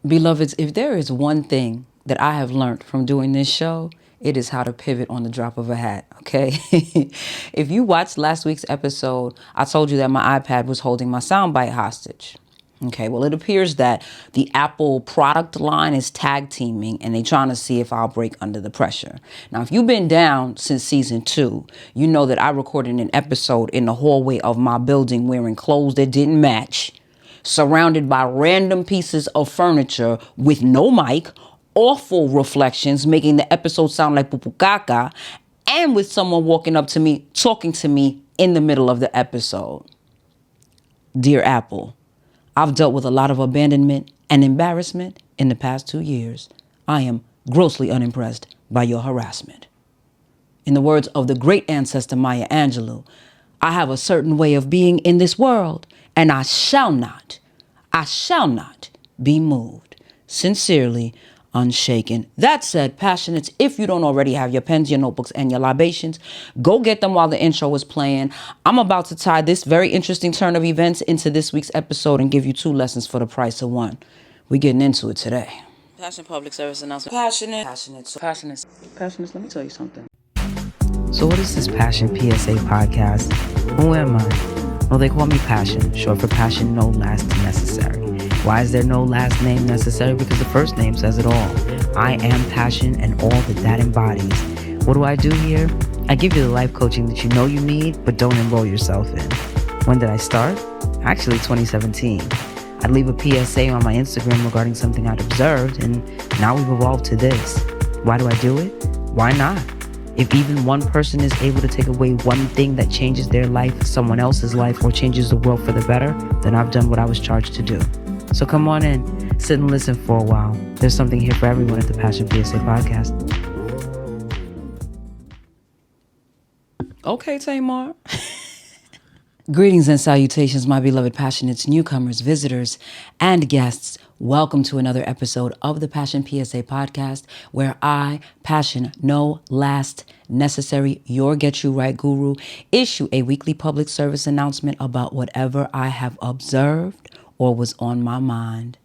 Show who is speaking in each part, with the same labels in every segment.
Speaker 1: Beloveds, if there is one thing that I have learned from doing this show, it is how to pivot on the drop of a hat, okay? If you watched last week's episode, I told you that my iPad was holding my soundbite hostage. Okay, well, it appears that the Apple product line is tag teaming and they're trying to see if I'll break under the pressure. Now, if you've been down since season 2, you know that I recorded an episode in the hallway of my building wearing clothes that didn't match, surrounded by random pieces of furniture with no mic, awful reflections, making the episode sound like pupukaka, and with someone walking up to me, talking to me in the middle of the episode. Dear Apple, I've dealt with a lot of abandonment and embarrassment in the past 2 years. I am grossly unimpressed by your harassment. In the words of the great ancestor Maya Angelou, I have a certain way of being in this world, and I shall not be moved. Sincerely, Unshaken. That said, passionates, if you don't already have your pens, your notebooks, and your libations, go get them while the intro is playing. I'm about to tie this very interesting turn of events into this week's episode and give you 2 lessons for the price of 1. We're getting into it today. Passion public service announcement. Passionates, let me tell you something. So what is this Passion PSA podcast? Who am I? Well, they call me Passion, short for passion no last necessary. Why is there no last name necessary? Because the first name says it all. I am passion and all that embodies. What do I do here? I give you the life coaching that you know you need, but don't enroll yourself in. When did I start? Actually, 2017. I'd leave a PSA on my Instagram regarding something I'd observed, and now we've evolved to this. Why do I do it? Why not? If even one person is able to take away one thing that changes their life, someone else's life, or changes the world for the better, then I've done what I was charged to do. So come on in, sit and listen for a while. There's something here for everyone at the Passion PSA podcast. Okay, Tamar. Greetings and salutations, my beloved passionates, newcomers, visitors, and guests. Welcome to another episode of the Passion PSA podcast, where I, Passion, no last necessary, your get you right guru, issue a weekly public service announcement about whatever I have observed or was on my mind.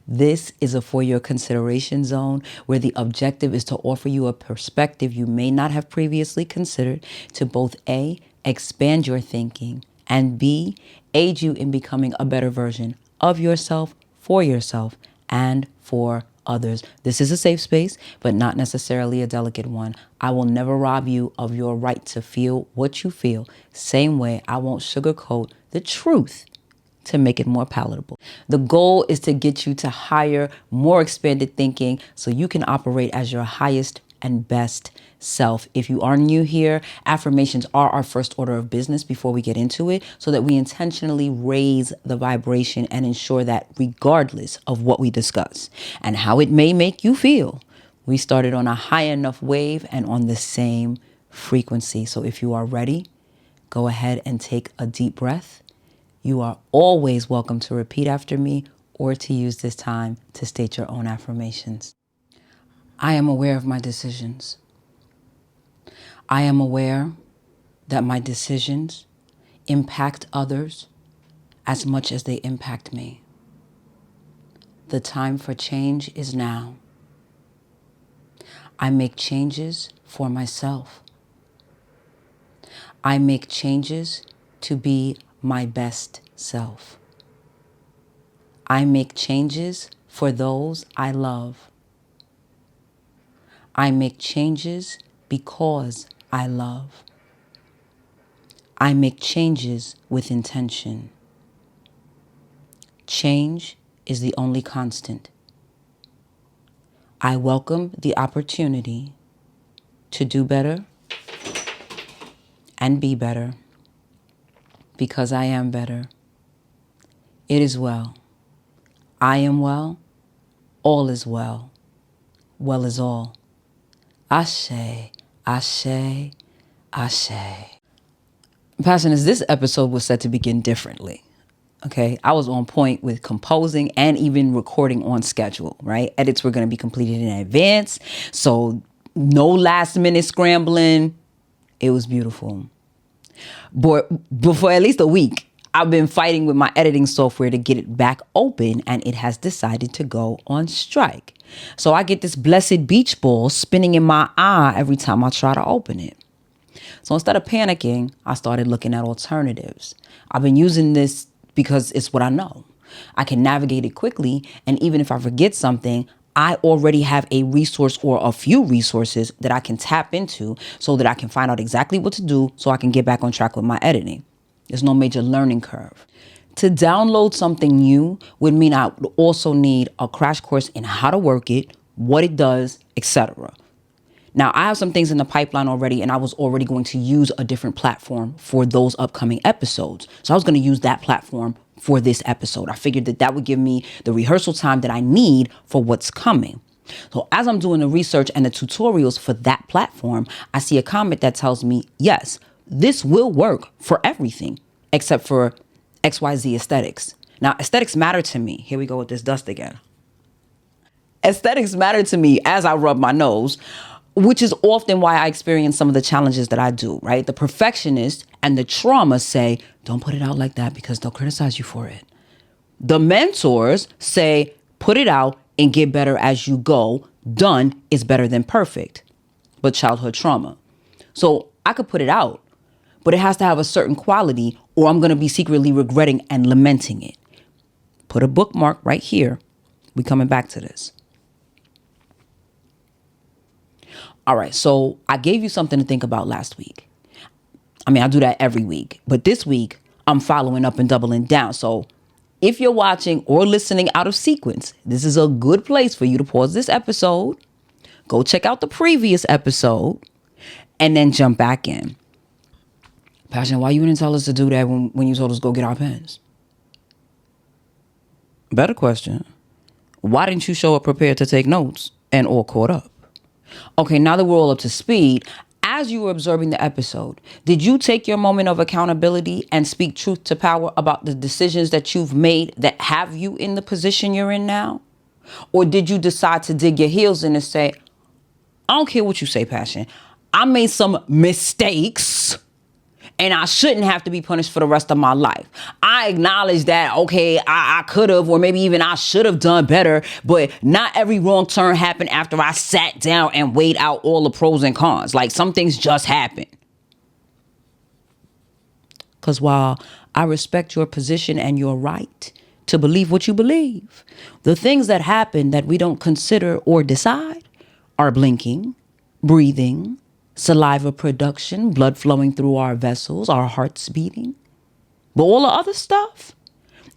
Speaker 1: This is a for your consideration zone where the objective is to offer you a perspective you may not have previously considered to both A, expand your thinking, and B, aid you in becoming a better version of yourself, for yourself, and for others. This is a safe space, but not necessarily a delicate one. I will never rob you of your right to feel what you feel. Same way I won't sugarcoat the truth to make it more palatable. The goal is to get you to higher, more expanded thinking so you can operate as your highest and best self. If you are new here, affirmations are our first order of business before we get into it, so that we intentionally raise the vibration and ensure that regardless of what we discuss and how it may make you feel, we started on a high enough wave and on the same frequency. So if you are ready, go ahead and take a deep breath. You are always welcome to repeat after me or to use this time to state your own affirmations. I am aware of my decisions. I am aware that my decisions impact others as much as they impact me. The time for change is now. I make changes for myself. I make changes to be my best self. I make changes for those I love. I make changes because I love. I make changes with intention. Change is the only constant. I welcome the opportunity to do better and be better because I am better. It is well. I am well. All is well. Well is all. Ashe, ashe, ashe. Passioners, this episode was set to begin differently. Okay, I was on point with composing and even recording on schedule, right? Edits were going to be completed in advance, so no last minute scrambling. It was beautiful. But for at least a week, I've been fighting with my editing software to get it back open, and it has decided to go on strike. So I get this blessed beach ball spinning in my eye every time I try to open it. So instead of panicking, I started looking at alternatives. I've been using this because it's what I know. I can navigate it quickly, and even if I forget something, I already have a resource or a few resources that I can tap into so that I can find out exactly what to do so I can get back on track with my editing. There's no major learning curve. To download something new would mean I would also need a crash course in how to work it, what it does, etc. Now, I have some things in the pipeline already, and I was already going to use a different platform for those upcoming episodes. So I was going to use that platform for this episode. I figured that that would give me the rehearsal time that I need for what's coming. So as I'm doing the research and the tutorials for that platform, I see a comment that tells me, yes, this will work for everything except for XYZ aesthetics. Now, aesthetics matter to me. Here we go with this dust again. Aesthetics matter to me as I rub my nose, which is often why I experience some of the challenges that I do, right? The perfectionist and the trauma say, don't put it out like that because they'll criticize you for it. The mentors say, put it out and get better as you go. Done is better than perfect. But childhood trauma. So I could put it out, but it has to have a certain quality or I'm going to be secretly regretting and lamenting it. Put a bookmark right here. We're coming back to this. All right, so I gave you something to think about last week. I mean, I do that every week, but this week I'm following up and doubling down. So if you're watching or listening out of sequence, this is a good place for you to pause this episode, go check out the previous episode, and then jump back in. Passion, why you didn't tell us to do that when you told us to go get our pens? Better question. Why didn't you show up prepared to take notes and all caught up? Okay, now that we're all up to speed, as you were observing the episode, did you take your moment of accountability and speak truth to power about the decisions that you've made that have you in the position you're in now? Or did you decide to dig your heels in and say, I don't care what you say, Passion. I made some mistakes and I shouldn't have to be punished for the rest of my life. I acknowledge that, okay, I could have, or maybe even I should have done better, but not every wrong turn happened after I sat down and weighed out all the pros and cons. Like some things just happen. Because while I respect your position and your right to believe what you believe, the things that happen that we don't consider or decide are blinking, breathing, saliva production, blood flowing through our vessels, our hearts beating. But all the other stuff,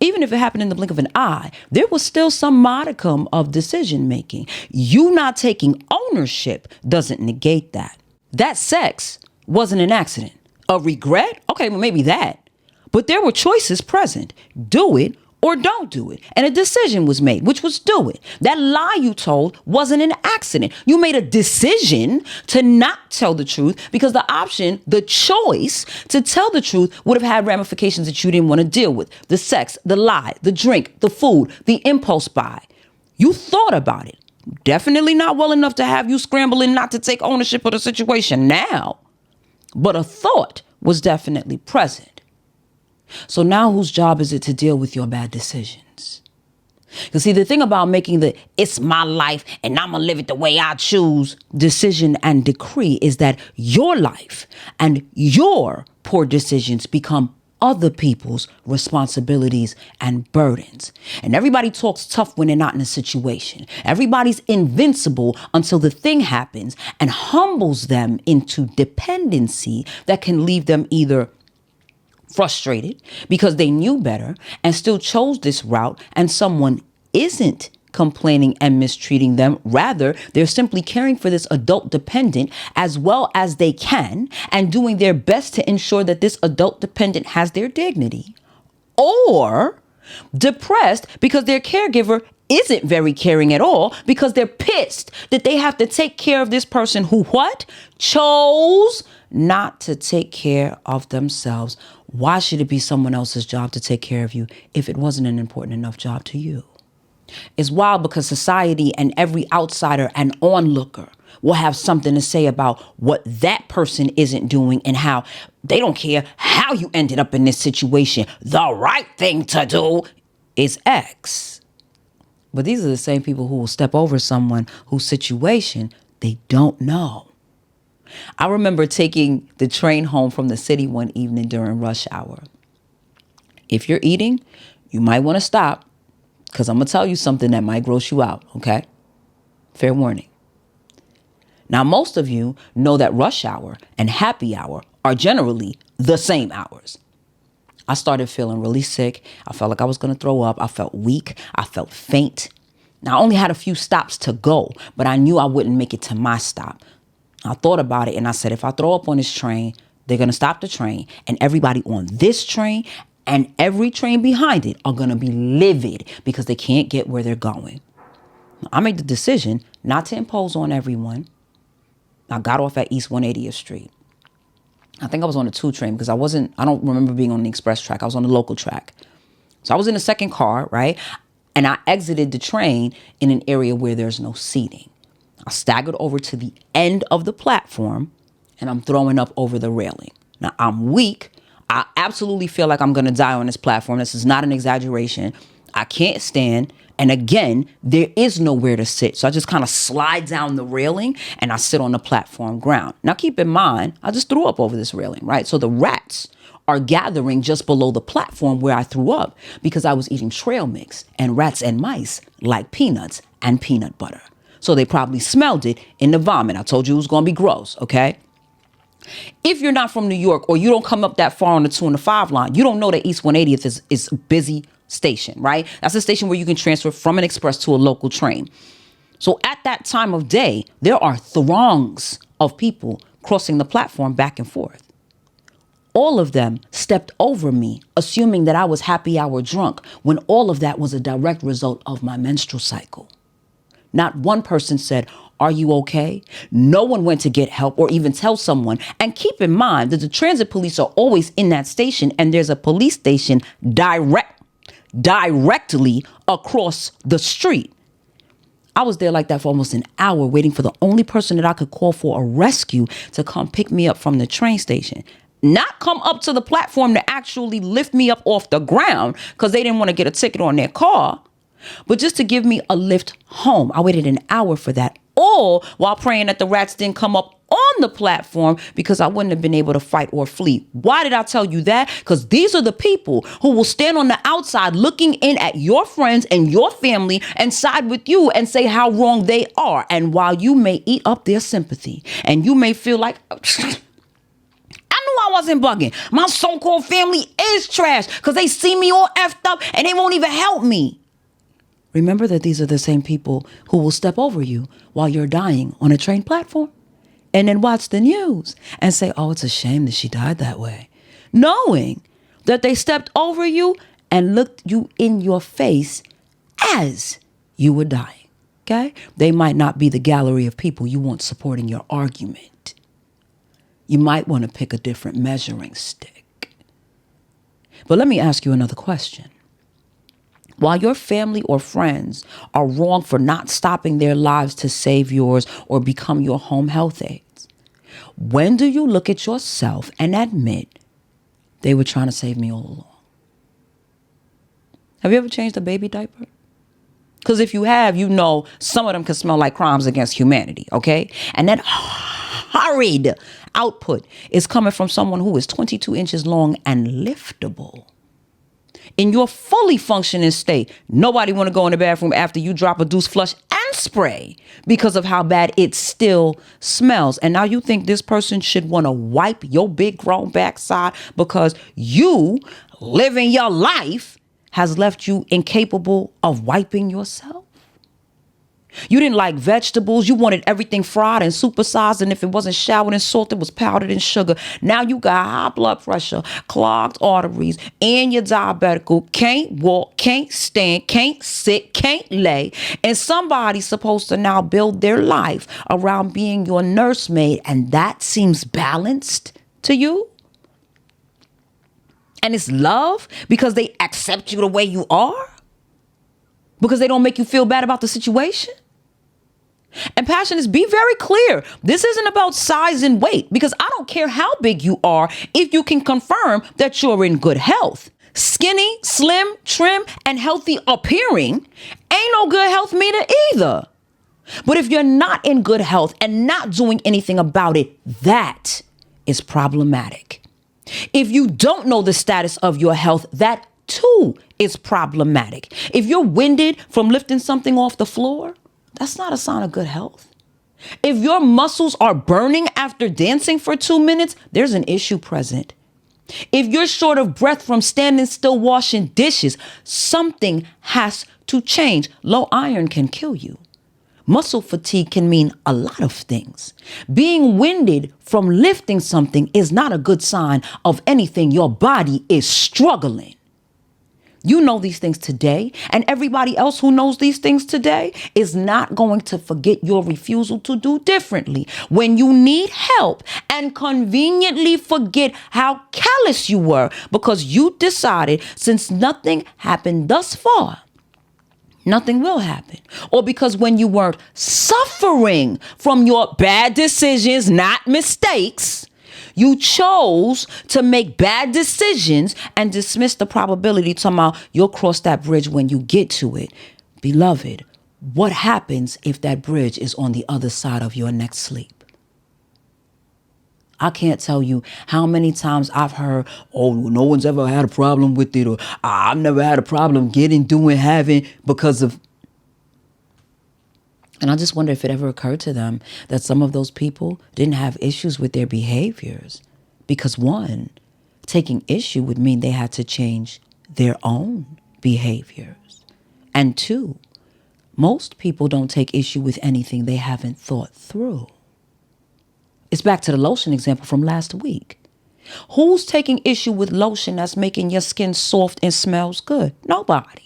Speaker 1: even if it happened in the blink of an eye, there was still some modicum of decision making. You not taking ownership doesn't negate that. That sex wasn't an accident. A regret? Okay, well, maybe that. But there were choices present. Do it or don't do it. And a decision was made, which was do it. That lie you told wasn't an accident. You made a decision to not tell the truth because the option, the choice to tell the truth would have had ramifications that you didn't want to deal with. The sex, the lie, the drink, the food, the impulse buy. You thought about it. Definitely not well enough to have you scrambling not to take ownership of the situation now. But a thought was definitely present. So now whose job is it to deal with your bad decisions? Because see, the thing about making the it's my life and I'm going to live it the way I choose decision and decree is that your life and your poor decisions become other people's responsibilities and burdens. And everybody talks tough when they're not in a situation. Everybody's invincible until the thing happens and humbles them into dependency that can leave them either frustrated because they knew better and still chose this route, and someone isn't complaining and mistreating them. Rather, they're simply caring for this adult dependent as well as they can and doing their best to ensure that this adult dependent has their dignity. Or depressed because their caregiver isn't very caring at all because they're pissed that they have to take care of this person who chose not to take care of themselves. Why should it be someone else's job to take care of you if it wasn't an important enough job to you? It's wild because society and every outsider and onlooker will have something to say about what that person isn't doing and how they don't care how you ended up in this situation. The right thing to do is X. But these are the same people who will step over someone whose situation they don't know. I remember taking the train home from the city one evening during rush hour. If you're eating, you might want to stop because I'm going to tell you something that might gross you out, okay? Fair warning. Now, most of you know that rush hour and happy hour are generally the same hours. I started feeling really sick. I felt like I was going to throw up. I felt weak. I felt faint. Now, I only had a few stops to go, but I knew I wouldn't make it to my stop. I thought about it and I said, if I throw up on this train, they're going to stop the train, and everybody on this train and every train behind it are going to be livid because they can't get where they're going. I made the decision not to impose on everyone. I got off at East 180th Street. I think I was on the 2 train because I don't remember being on the express track. I was on the local track. So I was in the second car, right? And I exited the train in an area where there's no seating. I staggered over to the end of the platform and I'm throwing up over the railing. Now, I'm weak. I absolutely feel like I'm going to die on this platform. This is not an exaggeration. I can't stand. And again, there is nowhere to sit. So I just kind of slide down the railing and I sit on the platform ground. Now, keep in mind, I just threw up over this railing, right? So the rats are gathering just below the platform where I threw up because I was eating trail mix, and rats and mice like peanuts and peanut butter. So they probably smelled it in the vomit. I told you it was going to be gross, okay? If you're not from New York or you don't come up that far on the 2 and the 5 line, you don't know that East 180th is a busy station, right? That's a station where you can transfer from an express to a local train. So at that time of day, there are throngs of people crossing the platform back and forth. All of them stepped over me, assuming that I was happy hour drunk, when all of that was a direct result of my menstrual cycle. Not one person said, "Are you okay?" No one went to get help or even tell someone. And keep in mind that the transit police are always in that station, and there's a police station directly across the street. I was there like that for almost an hour, waiting for the only person that I could call for a rescue to come pick me up from the train station. Not come up to the platform to actually lift me up off the ground because they didn't want to get a ticket on their car, but just to give me a lift home. I waited an hour for that, all while praying that the rats didn't come up on the platform because I wouldn't have been able to fight or flee. Why did I tell you that? Because these are the people who will stand on the outside looking in at your friends and your family and side with you and say how wrong they are. And while you may eat up their sympathy and you may feel like, I knew I wasn't bugging. My so-called family is trash because they see me all effed up and they won't even help me. Remember that these are the same people who will step over you while you're dying on a train platform and then watch the news and say, "Oh, it's a shame that she died that way," knowing that they stepped over you and looked you in your face as you were dying, okay? They might not be the gallery of people you want supporting your argument. You might want to pick a different measuring stick. But let me ask you another question. While your family or friends are wrong for not stopping their lives to save yours or become your home health aides, when do you look at yourself and admit they were trying to save me all along? Have you ever changed a baby diaper? Because if you have, you know some of them can smell like crimes against humanity, okay? And that hurried output is coming from someone who is 22 inches long and liftable. In your fully functioning state, nobody want to go in the bathroom after you drop a deuce, flush, and spray because of how bad it still smells. And now you think this person should want to wipe your big grown backside because you living your life has left you incapable of wiping yourself? You didn't like vegetables. You wanted everything fried and supersized. And if it wasn't showered in salt, it was powdered in sugar. Now you got high blood pressure, clogged arteries, and you're diabetical. Can't walk, can't stand, can't sit, can't lay. And somebody's supposed to now build their life around being your nursemaid. And that seems balanced to you? And it's love because they accept you the way you are? Because they don't make you feel bad about the situation? And Passionists, be very clear. This isn't about size and weight, because I don't care how big you are if you can confirm that you're in good health. Skinny, slim, trim, and healthy appearing ain't no good health meter either. But if you're not in good health and not doing anything about it, that is problematic. If you don't know the status of your health, that too is problematic. If you're winded from lifting something off the floor, that's not a sign of good health. If your muscles are burning after dancing for 2 minutes, there's an issue present. If you're short of breath from standing still washing dishes, something has to change. Low iron can kill you. Muscle fatigue can mean a lot of things. Being winded from lifting something is not a good sign of anything. Your body is struggling. You know these things today, and everybody else who knows these things today is not going to forget your refusal to do differently. When you need help and conveniently forget how callous you were because you decided since nothing happened thus far, nothing will happen. Or because when you weren't suffering from your bad decisions, not mistakes, you chose to make bad decisions and dismiss the probability somehow you'll cross that bridge when you get to it. Beloved, what happens if that bridge is on the other side of your next sleep? I can't tell you how many times I've heard, oh, no one's ever had a problem with it, or I've never had a problem getting, doing, having because of. And I just wonder if it ever occurred to them that some of those people didn't have issues with their behaviors. Because one, taking issue would mean they had to change their own behaviors. And two, most people don't take issue with anything they haven't thought through. It's back to the lotion example from last week. Who's taking issue with lotion that's making your skin soft and smells good? Nobody.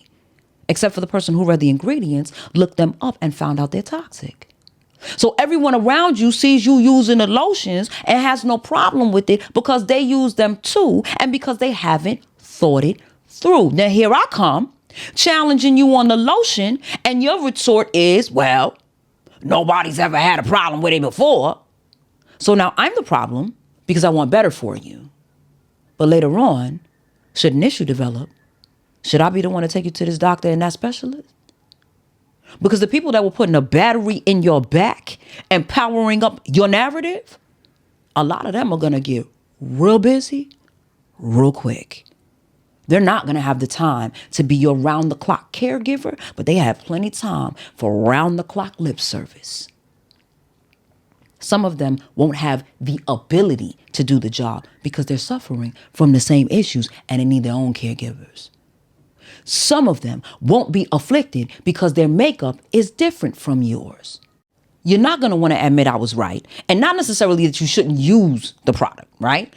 Speaker 1: Except for the person who read the ingredients, looked them up, and found out they're toxic. So everyone around you sees you using the lotions and has no problem with it because they use them too and because they haven't thought it through. Now here I come, challenging you on the lotion, and your retort is, well, nobody's ever had a problem with it before. So now I'm the problem because I want better for you. But later on, should an issue develop, should I be the one to take you to this doctor and that specialist? Because the people that were putting a battery in your back and powering up your narrative, a lot of them are going to get real busy real quick. They're not going to have the time to be your round-the-clock caregiver, but they have plenty of time for round-the-clock lip service. Some of them won't have the ability to do the job because they're suffering from the same issues and they need their own caregivers. Some of them won't be afflicted because their makeup is different from yours. You're not going to want to admit I was right, and not necessarily that you shouldn't use the product, right?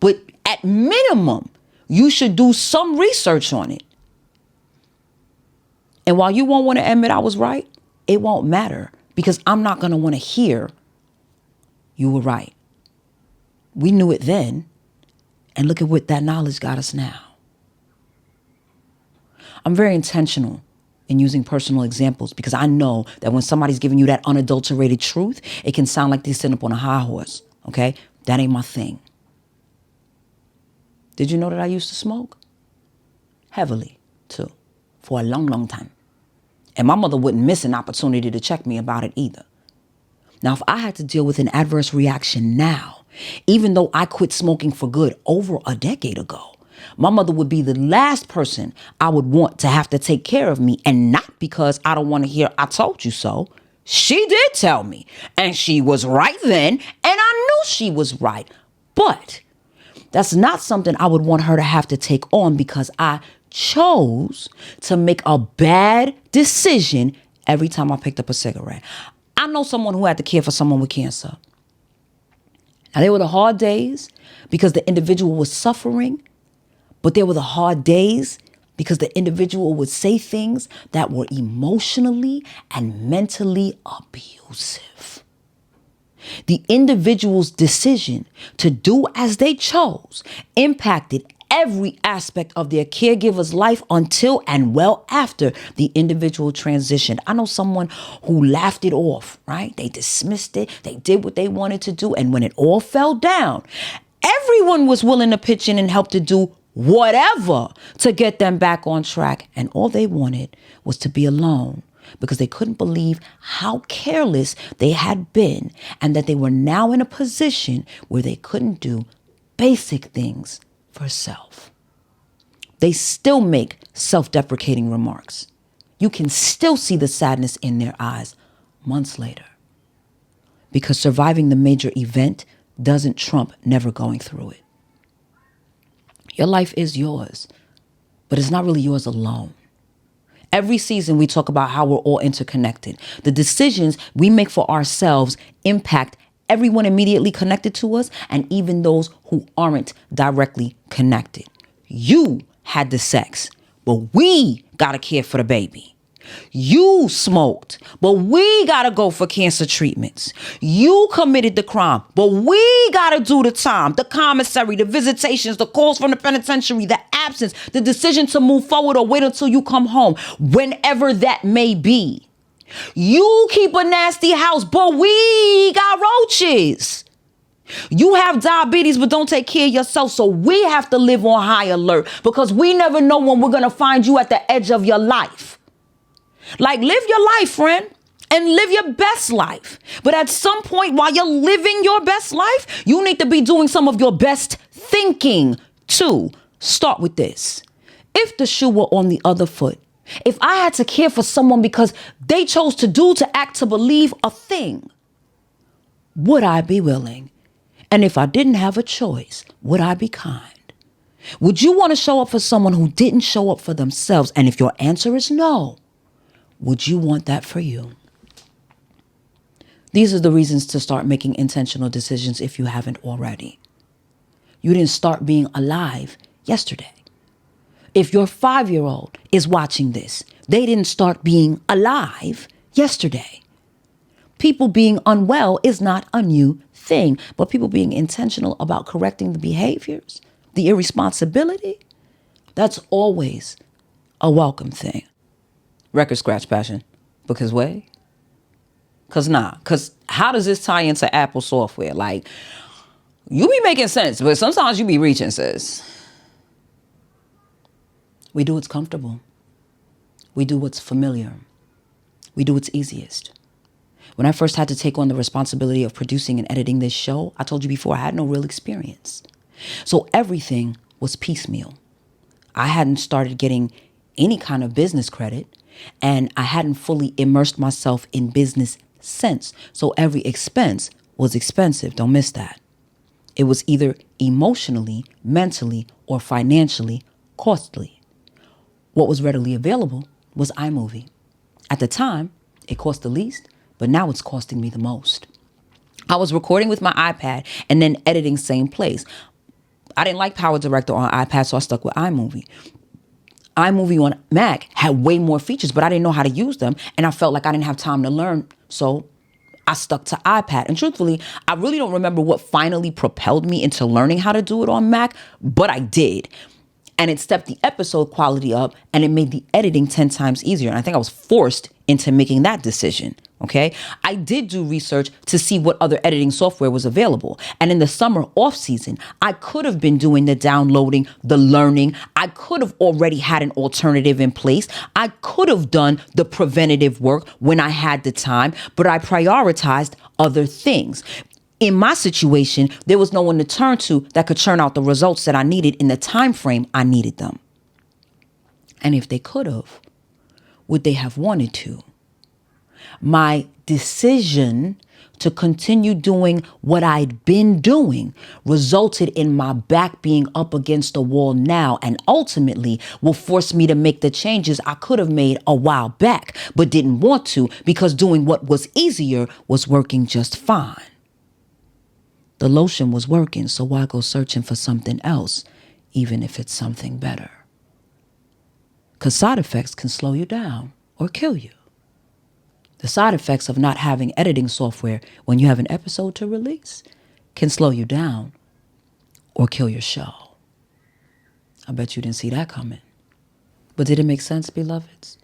Speaker 1: But at minimum, you should do some research on it. And while you won't want to admit I was right, it won't matter because I'm not going to want to hear you were right. We knew it then, and look at what that knowledge got us now. I'm very intentional in using personal examples because I know that when somebody's giving you that unadulterated truth, it can sound like they're sitting up on a high horse, okay? That ain't my thing. Did you know that I used to smoke? Heavily, too, for a long, long time. And my mother wouldn't miss an opportunity to check me about it either. Now, if I had to deal with an adverse reaction now, even though I quit smoking for good over a decade ago, my mother would be the last person I would want to have to take care of me, and not because I don't want to hear I told you so. She did tell me, and she was right then, and I knew she was right. But that's not something I would want her to have to take on because I chose to make a bad decision every time I picked up a cigarette. I know someone who had to care for someone with cancer. Now, they were the hard days because the individual was suffering. But there were the hard days because the individual would say things that were emotionally and mentally abusive. The individual's decision to do as they chose impacted every aspect of their caregiver's life until and well after the individual transitioned. I know someone who laughed it off, right? They dismissed it. They did what they wanted to do. And when it all fell down, everyone was willing to pitch in and help to do whatever to get them back on track. And all they wanted was to be alone, because they couldn't believe how careless they had been and that they were now in a position where they couldn't do basic things for self. They still make self-deprecating remarks. You can still see the sadness in their eyes months later, because surviving the major event doesn't trump never going through it. Your life is yours, but it's not really yours alone. Every season we talk about how we're all interconnected. The decisions we make for ourselves impact everyone immediately connected to us and even those who aren't directly connected. You had the sex, but we gotta care for the baby. You smoked, but we gotta go for cancer treatments. You committed the crime, but we gotta do the time, the commissary, the visitations, the calls from the penitentiary, the absence, the decision to move forward or wait until you come home, whenever that may be. You keep a nasty house, but we got roaches. You have diabetes, but don't take care of yourself, so we have to live on high alert, because we never know when we're gonna find you at the edge of your life. Like, live your life, friend, and live your best life. But at some point while you're living your best life, you need to be doing some of your best thinking too. Start with this. If the shoe were on the other foot, if I had to care for someone because they chose to do, to act, to believe a thing, would I be willing? And if I didn't have a choice, would I be kind? Would you want to show up for someone who didn't show up for themselves? And if your answer is no, would you want that for you? These are the reasons to start making intentional decisions if you haven't already. You didn't start being alive yesterday. If your 5-year-old is watching this, they didn't start being alive yesterday. People being unwell is not a new thing, but people being intentional about correcting the behaviors, the irresponsibility, that's always a welcome thing. Record scratch, Passion. Because wait. Because how does this tie into Apple software? Like, you be making sense, but sometimes you be reaching, sis. We do what's comfortable. We do what's familiar. We do what's easiest. When I first had to take on the responsibility of producing and editing this show, I told you before, I had no real experience. So everything was piecemeal. I hadn't started getting any kind of business credit, and I hadn't fully immersed myself in business sense. So every expense was expensive. Don't miss that. It was either emotionally, mentally, or financially costly. What was readily available was iMovie. At the time, it cost the least, but now it's costing me the most. I was recording with my iPad and then editing same place. I didn't like Power Director on iPad, so I stuck with iMovie. iMovie on Mac had way more features, but I didn't know how to use them, and I felt like I didn't have time to learn, so I stuck to iPad. And truthfully, I really don't remember what finally propelled me into learning how to do it on Mac, but I did. And it stepped the episode quality up, and it made the editing 10 times easier. And I think I was forced into making that decision. Okay. I did do research to see what other editing software was available. And in the summer off season, I could have been doing the downloading, the learning. I could have already had an alternative in place. I could have done the preventative work when I had the time, but I prioritized other things. In my situation, there was no one to turn to that could churn out the results that I needed in the time frame I needed them. And if they could have, would they have wanted to? My decision to continue doing what I'd been doing resulted in my back being up against the wall now, and ultimately will force me to make the changes I could have made a while back, but didn't want to because doing what was easier was working just fine. The lotion was working, so why go searching for something else, even if it's something better? Because side effects can slow you down or kill you. The side effects of not having editing software when you have an episode to release can slow you down or kill your show. I bet you didn't see that coming. But did it make sense, beloveds?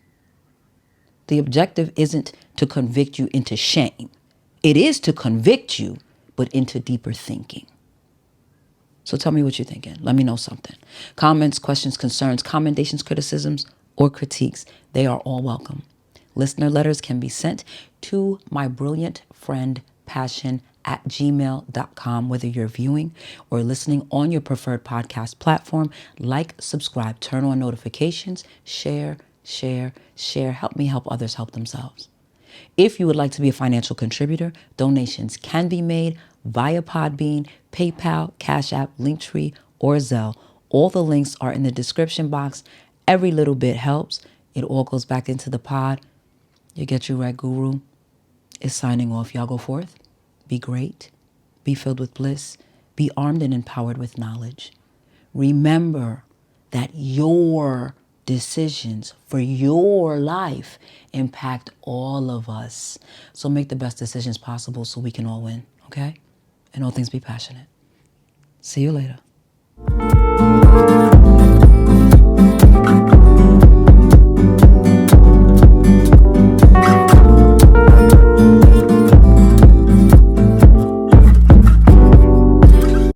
Speaker 1: The objective isn't to convict you into shame. It is to convict you, but into deeper thinking. So tell me what you're thinking. Let me know something. Comments, questions, concerns, commendations, criticisms, or critiques, they are all welcome. Listener letters can be sent to my brilliant friend passion@gmail.com, whether you're viewing or listening on your preferred podcast platform. Like, subscribe, turn on notifications, share. Help me help others help themselves. If you would like to be a financial contributor, donations can be made via Podbean, PayPal, Cash App, Linktree, or Zelle. All the links are in the description box. Every little bit helps. It all goes back into the pod. You get your right guru is signing off. Y'all go forth. Be great. Be filled with bliss. Be armed and empowered with knowledge. Remember that your decisions for your life impact all of us. So make the best decisions possible so we can all win, okay? And all things be passionate. See you later.